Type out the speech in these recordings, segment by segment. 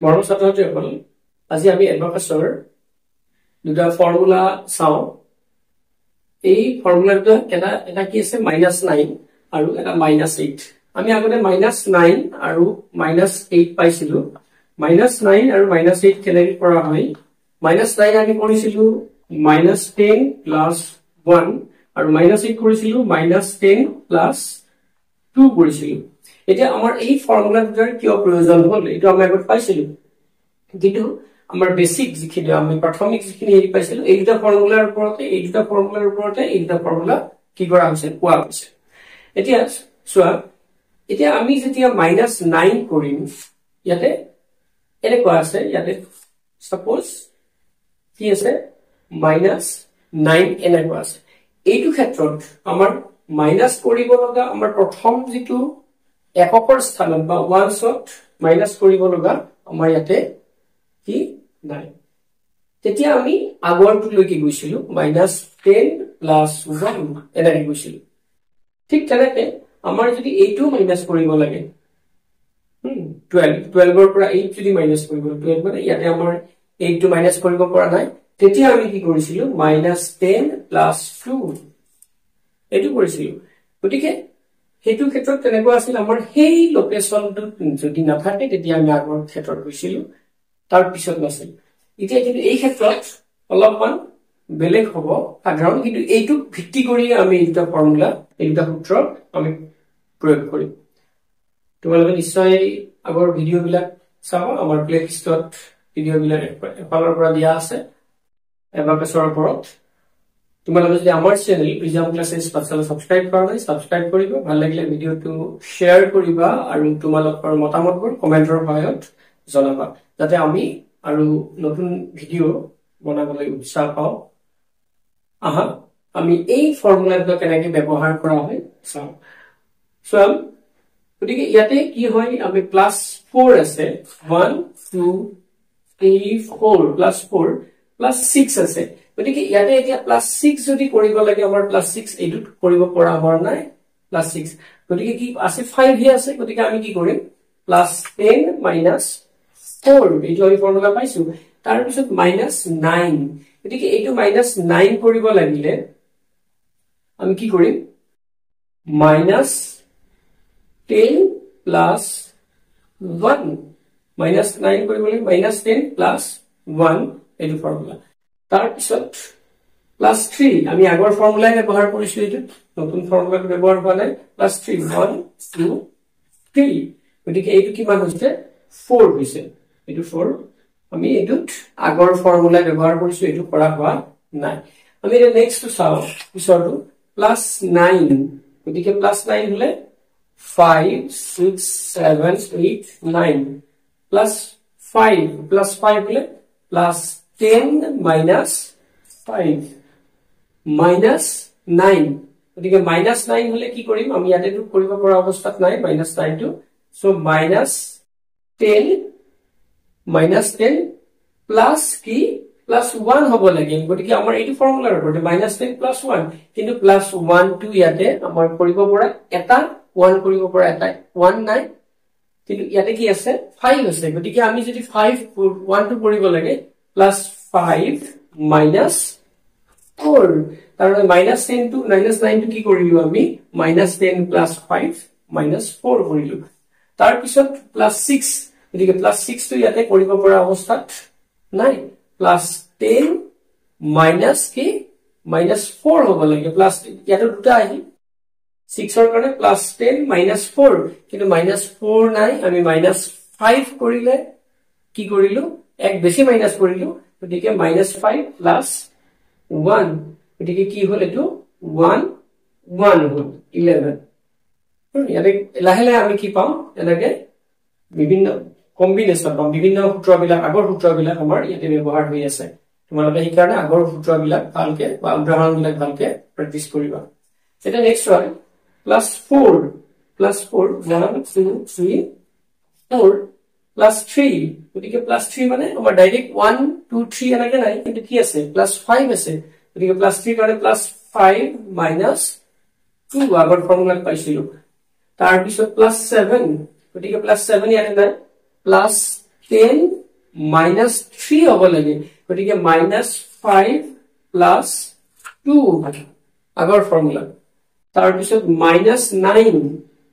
মৰম ছাত্ৰ-ছাত্ৰীসকল, আজি আমি এবাকাছৰ দুটা ফৰ্মুলা চাওঁ। এই ফৰ্মুলা দুটা এটা কি আছে -9 আৰু এটা -8। আমি আগতে -9 আৰু -8 পাইছিলো। -9 আৰু -8 কেনেকৈ কৰা হয়? -9 আমি কৰিছিলো -10 + 1 আৰু -8 কৰিছিলো -10 + 2 কৰিছিলো। এতিয়া আমাৰ এই ফৰ্মুলা দুটাৰ কিয় প্ৰয়োজন হ'ল এইটো আমি আগত পাইছিলো, কিন্তু আমাৰ বেসিক যিখিনি আমি প্ৰাথমিক যিখিনি হেৰি পাইছিলো এই দুটা ফৰ্মুলাৰ ওপৰতে এই দুটা ফৰ্মুলা কি কৰা হৈছে কোৱা হৈছে। এতিয়া চোৱা, এতিয়া আমি যেতিয়া -9 কৰিম, ইয়াতে এনেকুৱা আছে, ইয়াতে সাপোজ কি আছে -9 এনেকুৱা আছে। এইটো ক্ষেত্ৰত আমাৰ মাইনাস কৰিব লগা আমাৰ প্ৰথম যিটো এককৰ স্থানত বা ওৱানছত মাইনাস কৰিব লগা আমাৰ ইয়াতে কি নাই। তেতিয়া আমি আগৰটোলৈকে গৈছিলো -10 + 1 এনেকৈ গৈছিলো। ঠিক তেনেকে আমাৰ যদি এইটো মাইনাস কৰিব লাগে 12 পৰা 8 যদি মাইনাস কৰিব 12 মানে ইয়াতে আমাৰ 8 টো মাইনাস কৰিব পৰা নাই, তেতিয়া আমি কি কৰিছিলো -10 + 2 এইটো কৰিছিলো। গতিকে সেইটো ক্ষেত্ৰত তেনেকুৱা আছিল, আমাৰ সেই লোকেশনটো যদি নাথাকে তেতিয়া আমি আগৰ ক্ষেত্ৰত গৈছিলো, তাৰ পিছত নাছিল। এতিয়া কিন্তু এই ক্ষেত্ৰত অলপমান বেলেগ হ'ব সাধাৰণ, কিন্তু এইটো ভিত্তি কৰি আমি এই দুটা ফৰ্মুলা এই দুটা সূত্ৰ আমি প্ৰয়োগ কৰিম। তোমালোকে নিশ্চয় আগৰ ভিডিঅ' বিলাক চাবা, আমাৰ প্লেলিষ্টত ভিডিঅ' বিলাক এফালৰ পৰা দিয়া আছে এবাকাছৰ ওপৰত। তোমালোকে যদি আমাৰ চেনেল প্ৰিজম ক্লাছেছ পাঠশালা সাবস্ক্ৰাইব কৰা নাই, সাবস্ক্ৰাইব কৰিবা। ভাল লাগিলে ভিডিঅ'টো শ্বেয়াৰ কৰিবা আৰু তোমালোকৰ মতামতবোৰ কমেন্টৰ সহায়ত জনাবা, যাতে আমি আৰু নতুন ভিডিঅ' বনাবলৈ উৎসাহ পাওঁ। আহা আমি এই ফৰ্মুলাটো কেনেকৈ ব্যৱহাৰ কৰা হয় চাওঁ। চোৱা, গতিকে ইয়াতে কি হয়, আমি +4 আছে 1 2 3 4 +4 +6 আছে। গতিকে ইয়াতে এতিয়া +6 যদি কৰিব লাগে আমাৰ +6 এইটো কৰিব পৰা হোৱা নাই +6, গতিকে কি আছে 5 হে আছে। গতিকে আমি কি কৰিম +10 - 4 এইটো আমি ফৰ্মুলা পাইছো। তাৰ পিছত -9, গতিকে এইটো -9 কৰিব লাগিলে আমি কি কৰিম -10 + 1 -9 কৰিব লাগে -10 + 1 এইটো ফৰ্মুলা। তাৰ পিছত +3 আমি আগৰ ফৰ্মুলাই ব্যৱহাৰ কৰিছো, এইটো নতুন ফৰ্মুলা ব্যৱহাৰ হোৱা নাই। +3 1 2 3, গতিকে এইটো কিমান হৈছে 4 হৈছে। এইটো 4 আমি এইটোত আগৰ ফৰ্মুলা ব্যৱহাৰ কৰিছো, এইটো কৰা হোৱা নাই। আমি এতিয়া নেক্সটটো চাওঁ, পিছৰটো +9, গতিকে +9 হলে 5 6 7 8 9 +5 হলে +10 - 5 -9, গতিকে -9 হলে কি কৰিম আমি ইয়াতে কৰিব পৰা অৱস্থাত নাই -9 টো। সো -10 প্লাস কি +1 হ'ব লাগে। গতিকে আমাৰ এইটো ফৰ্মুলাৰ ওপৰতে -10 + 1, কিন্তু +1 টো ইয়াতে আমাৰ কৰিব পৰা এটা 1 কৰিব পৰা এটা 1 নাই, কিন্তু ইয়াতে কি আছে 5 আছে। গতিকে আমি যদি 1 টো কৰিব লাগে +5 - 4, তাৰমানে -10 টো -9 টো কি কৰিলো আমি -10 + 5 -4 কৰিলো। তাৰ পিছত +6, গতিকে +6 টো ইয়াতে কৰিব পৰা অৱস্থাত নাই, +10 - 4 হ'ব লাগে। ইয়াতে দুটা আহিল 6 ৰ কাৰণে +10 - 4, কিন্তু -4 নাই, আমি -5 কৰিলে কি কৰিলো এক বেছি মাইনাস কৰিলো, গতিকে -5 + 1, গতিকে কি হল এইটো 1 1 হল 11। ইয়াতে লাহে লাহে আমি কি পাম, এনেকে বিভিন্ন কম্বিনেশ্যন পাম, বিভিন্ন সূত্ৰবিলাক আগৰ সূত্ৰবিলাক আমাৰ ইয়াতে ব্যৱহাৰ হৈ আছে। তোমালোকে সেইকাৰণে আগৰ সূত্ৰবিলাক ভালকে বা উদাহৰণবিলাক ভালকে প্ৰেক্টিচ কৰিবা। এটা নেক্সট হয় +4 1 2 3 4 +3, গতিকে +3 মানে আমাৰ ডাইৰেক্ট 1 2 3 এনেকে নাই, কিন্তু কি আছে +5 আছে। গতিকে +3 কাৰণে +5 - 2 আগৰ ফৰ্মুলাত পাইছিলো। তাৰ পিছত +7, গতিকে +7 ইয়াতে নাই, 10 minus 3 হ'ব লাগে গতিকে minus 5 plus 2 আগৰ ফৰ্মুলা তাৰ পিছত minus 9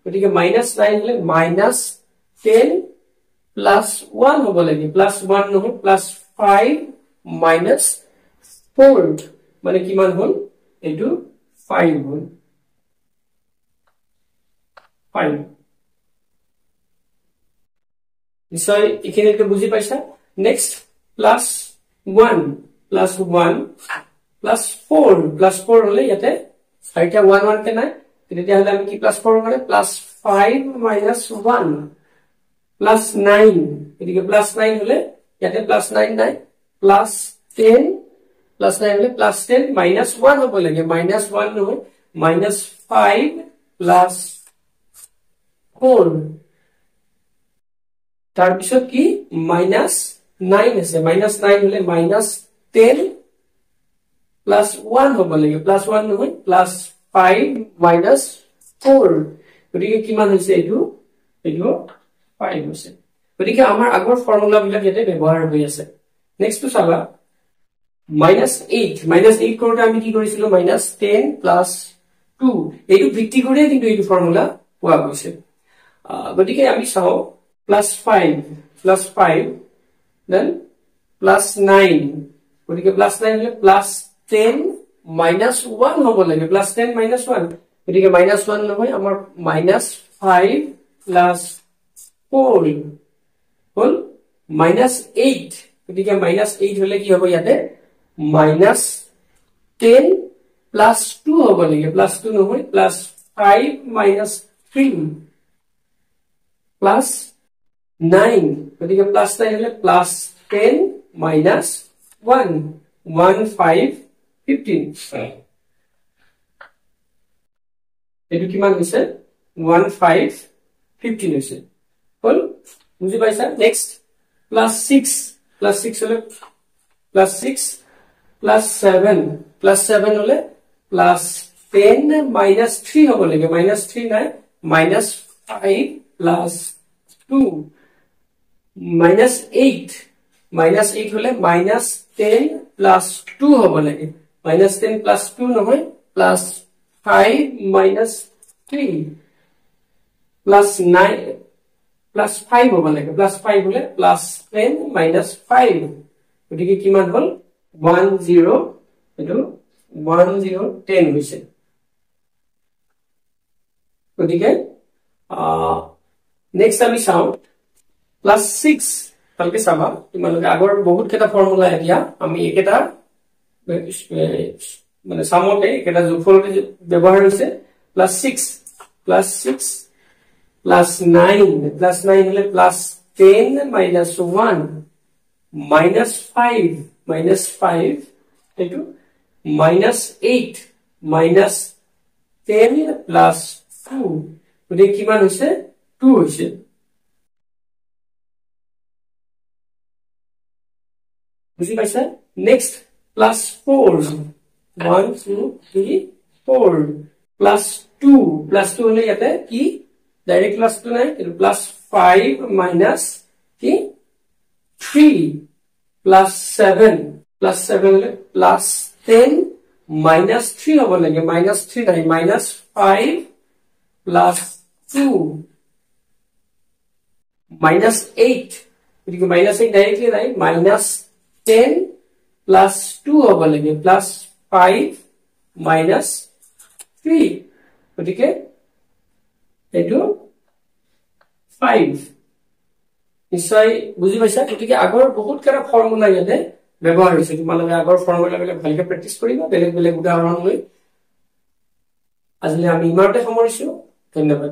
গতিকে minus 9 হলে minus 10 plus 1 হ'ব লাগে plus 1 নহয় plus 5 minus 4 মানে কিমান হ'ল এটো 5 হ'ল 5 নিশ্চয় এখানে বুঝি পাইছা নেক্সট plus 1 plus 4 হলে ইয়াতে চাৰিটা 1 1 কে নাই তেতিয়া হলে আমি কি plus 4 মানে plus 5 minus 1 plus 9 এদিকে plus 9 হলে ইয়াতে plus 9 নাই plus 10 plus 9 হলে plus 10 minus 1 হ'ব লাগে minus 1 নহয় minus 5 plus 4 তাৰ পিছত কি minus 9 আছে minus 9 হলে minus 10 plus 1 হ'ব লাগে plus 1 নহয় plus 5 minus 4 গতিকে কিমান হৈছে এটো 5 হৈছে গতিকে আমাৰ আগৰ ফৰ্মুলা বিলাক ইয়াতে ব্যৱহাৰ হৈ আছে নেক্সট টু চাবা -8 কৰোতে আমি কি কৰিছিলো -10 plus 2 এইটো ভিত্তি কৰি কিন্তু এইটো ফৰ্মুলা পোৱা গৈছে গতিকে আমি চাও +5 then +9 গতিকে +9 হলে +10 -1 হ'ব লাগে +10 -1 গতিকে -1 নহয় আমাৰ -5 plus 4 হল -8 গতিকে -8 হলে কি হ'ব ইয়াতে -10 plus 2 হ'ব লাগে plus 2 নহয় +5 minus 3 plus 9 গতিকে +9 হলে +10 minus 1 15 এটো কিমান হৈছে 15 হৈছে হল বুজি পাইছা নেক্সট +6 হলে +6 +7 হলে +10 minus 3 হ'ব লাগে -3 নাই -5 plus 2 -8 হলে -10 plus 2 হ'ব লাগে -10 plus 2 নহয় +5 minus 3 plus 9 plus 5 হ'ব লাগে +5 হলে +10 minus 5 গতিকে কিমান হ'ল 10 এটো 10 হৈছে গতিকে নেক্সট আমি চাও +6 তালকে চাবা তোমালোকে আগৰ বহুত কেটা ফৰ্মুলা এতিয়া আমি একেটা মানে সামতে একেটা যোগফলতে ব্যৱহাৰ হৈছে +6 +9 হলে +10 minus 1 -5 এটো -8 -10 plus 2 গতিকে কিমান হৈছে 2 হৈছে বুজি পাইছা নেক্সট +4 1 2 3 4 +2 হলে ইয়াতে কি ডাইরেক্ট +2 নাই কিন্তু +5 minus কি 3 +7 হলে +10 minus 3 হ'ব লাগে -3 নাই -5 plus 2 -8 গতিকে -8 ডাইরেক্টলি নাই -10 plus 2 হ'ব লাগে +5 minus 3 গতিকে এটো 5 নিশ্চয় বুজি পাইছা গতিকে আগৰ বহুত কেটা ফৰ্মুলা ইয়াতে ব্যৱহাৰ হৈছে তোমালোকে আগৰ ফৰ্মুলা বিলাক ভালকে প্ৰেক্টিস কৰিবা বেলেগ উদাহৰণ লৈ আজিলে আমি ইমানতে সামৰিছো ধন্যবাদ